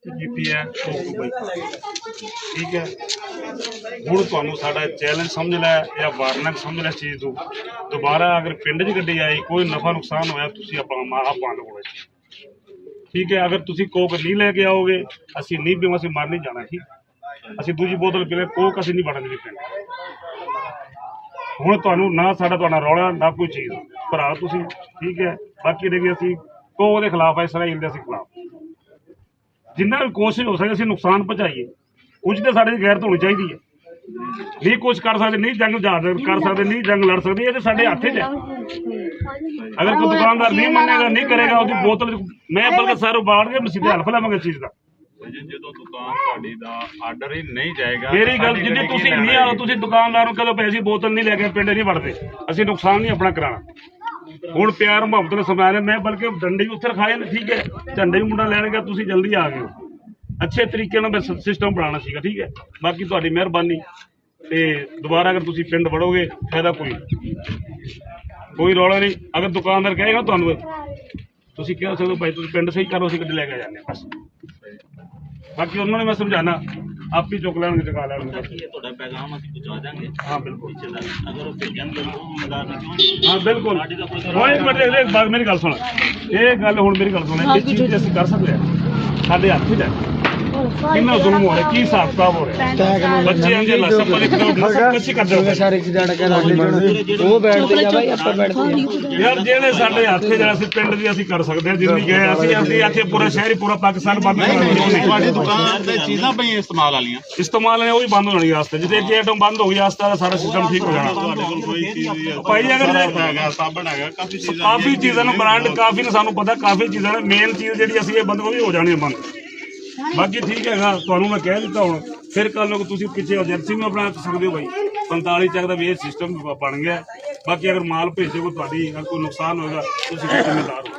ਕੀਤੀ ਹੈ ठीक है। ਹੁਣ ਤੁਹਾਨੂੰ ਸਾਡਾ ਚੈਲੰਜ ਸਮਝ ਲੈ ਜਾਂ ਵਾਰਨਿੰਗ ਸਮਝ ਲੈ ਇਸ ਚੀਜ਼ ਤੋਂ ਦੁਬਾਰਾ ਅਗਰ ਪਿੰਡ 'ਚ ਗੱਡੀ ਆਈ ਕੋਈ ਨਫਾ ਨੁਕਸਾਨ ਹੋਇਆ ਤੁਸੀਂ ਆਪਣਾ ਬੰਦ ਹੋਣਾ ठीक है। अगर तुसी कोक नहीं लैके आओगे असी नहीं पीवा असी मर नहीं जाना ठीक असी दूजी बोतल पीले कोक असी नहीं बढ़न देनी पिंड हुण तुहानूं ना साडा तुहाडा रौला ना कोई चीज़ भरा तुसी ठीक है। बाकी रही असी कोक के खिलाफ है इसराइल के असी खिलाफ जिन्ना भी कोशिश हो सके असी नुकसान पहुँचाइए कुछ तो साढ़े गैरत होनी चाहिए है नहीं कुछ कर सकते नहीं जंग कर सकते नहीं जंग लड़ सकते ये तो साढ़े हथ च है। अगर कोई दुकानदार नहीं मानेगा नहीं करेगा उसकी बोतल मैं बल्कि सारे बाढ़ के सीधे हल्फ लवांगे चीज़ का ਜਦੋਂ ਦੁਕਾਨ ਤੁਹਾਡੀ ਦਾ ਆਰਡਰ ਹੀ ਨਹੀਂ ਜਾਏਗਾ ਮੇਰੀ ਗੱਲ ਜਿੰਨੀ ਤੁਸੀਂ ਨਹੀਂ ਆਓ ਤੁਸੀਂ ਦੁਕਾਨਦਾਰ ਨੂੰ ਕਹੋ ਪੈਸੇ ਬੋਤਲ ਨਹੀਂ ਲੈ ਕੇ ਪਿੰਡ ਨਹੀਂ ਵੜਦੇ ਅਸੀਂ ਨੁਕਸਾਨ ਨਹੀਂ ਆਪਣਾ ਕਰਾਣਾ ਹੁਣ ਪਿਆਰ ਮੁਹੱਬਤ ਨਾਲ ਸਮਝਾ ਰਹੇ ਮੈਂ ਬਲਕਿ ਡੰਡੇ ਵੀ ਉੱਥੇ ਰਖਾਏ ਨੇ ਠੀਕ ਹੈ ਝੰਡੇ ਵੀ ਮੁੰਡਾ ਲੈਣਗਾ ਤੁਸੀਂ ਜਲਦੀ ਆ ਗਏ ਹੋ अच्छे तरीके ਨਾਲ सिस्टम बनाना सीगा ठीक है। बाकी ਤੁਹਾਡੀ ਮਿਹਰਬਾਨੀ ਤੇ ਦੁਬਾਰਾ ਅਗਰ ਤੁਸੀਂ ਪਿੰਡ ਵੜੋਗੇ ਫਾਇਦਾ ਕੋਈ ਰੌਲਾ ਨਹੀਂ ਅਗਰ ਦੁਕਾਨਦਾਰ ਕਹੇਗਾ ਤੁਹਾਨੂੰ ਤੁਸੀਂ ਕਹਿ ਸਕਦੇ ਹੋ ਭਾਈ ਤੁਸੀਂ ਪਿੰਡ ਸਹੀ ਕਰੋ ਅਸੀਂ ਗੱਡੀ ਲੈ ਕੇ ਜਾਂਦੇ ਬਸ ਬਾਕੀ ਉਹਨਾਂ ਨੇ ਮੈਂ ਸਮਝਾਣਾ ਆਪ ਹੀ ਚੁੱਕ ਲੈਣਗੇ ਚੁਕਾ ਲੈਣਗੇ ਤੁਹਾਡਾ ਪੈਗਾਮ ਅਸੀਂ ਪਹੁੰਚਾ ਦਾਂਗੇ हाँ बिल्कुल ਅਗਰ ਉਹ ਭੇਜਣਗੇ ਕਿਉਂ हाँ बिल्कुल एक मिनट मेरी गल सुन ये गल हुण मेरी गल सुन ये चीज़ ਅਸੀਂ कर सकते हैं ਸਾਡੇ ਹੱਥ 'ਚ ਹੈ कितना जुल्म हो रहा है की हिसाब किताब हो रहा है बच्चे आंगे लस पर कच्ची कर दो सारे चीज़ वो बैठते जा भाई ਆਪਾਂ बैठते यार ਜਿਹੜੇ ਸਾਡੇ ਹੱਥ 'ਚ ਜਿਹੜਾ ਅਸੀਂ ਪਿੰਡ ਦੀ ਅਸੀਂ ਕਰ ਸਕਦੇ ਹਾਂ ਜਿੰਨੀ ਗਏ ਅਸੀਂ ਆਖੇ ਪੂਰਾ ਸ਼ਹਿਰ ਹੀ ਪੂਰਾ ਪਾਕਿਸਤਾਨ ਬੰਦ ਕਰ ਦਿੰਦੇ ਤੁਹਾਡੀ ਦੁਕਾਨ ਤੇ ਚੀਜ਼ਾਂ ਪਈਆਂ ਇਸਤੇਮਾਲ ਵਾਲੀਆਂ ਇਸਤੇਮਾਲ ਨੇ ਉਹ ਵੀ ਬੰਦ ਹੋਣੀ ਵਾਸਤੇ ਜਿੱਥੇ ਇੱਕ ਆਈਟਮ ਬੰਦ ਹੋ ਗਈ ਆਸਤਾ ਸਾਰਾ ਸਿਸਟਮ ਠੀਕ ਹੋ ਜਾਣਾ ਤੁਹਾਡੇ ਕੋਲ ਕੋਈ ਚੀਜ਼ ਭਾਈ ਅਗਰ ਹੈਗਾ ਸਾਬਣ ਹੈਗਾ ਕਾਫੀ ਚੀਜ਼ਾਂ ਨੂੰ ਬ੍ਰਾਂਡ ਕਾਫੀ ਨੇ ਸਾਨੂੰ ਪਤਾ ਕਾਫੀ ਚੀਜ਼ਾਂ ਨੇ ਮੇਨ ਚੀਜ਼ ਜਿਹੜੀ ਅਸੀਂ ਇਹ ਬੰਦ ਉਹ ਵੀ ਹੋ ਜਾਣੀ ਬੰਦ बाकी ठीक है ਤੁਹਾਨੂੰ मैं कह दिता ਹੁਣ फिर कल ਨੂੰ ਤੁਸੀਂ ਪਿੱਛੇ ਏਜੰਸੀ ਨੂੰ ਆਪਣਾ ਸਕਦੇ ਹੋ भाई 45 ਚੱਕ ਦਾ ਵੀ ਇਹ ਸਿਸਟਮ ਬਣ ਗਿਆ ਬਾਕੀ ਅਗਰ ਮਾਲ ਭੇਜੋਗੇ ਤੁਹਾਡੀ ਕੋਈ ਨੁਕਸਾਨ ਹੋਏਗਾ ਤੁਸੀਂ ਜ਼ਿੰਮੇਦਾਰ ਹੋ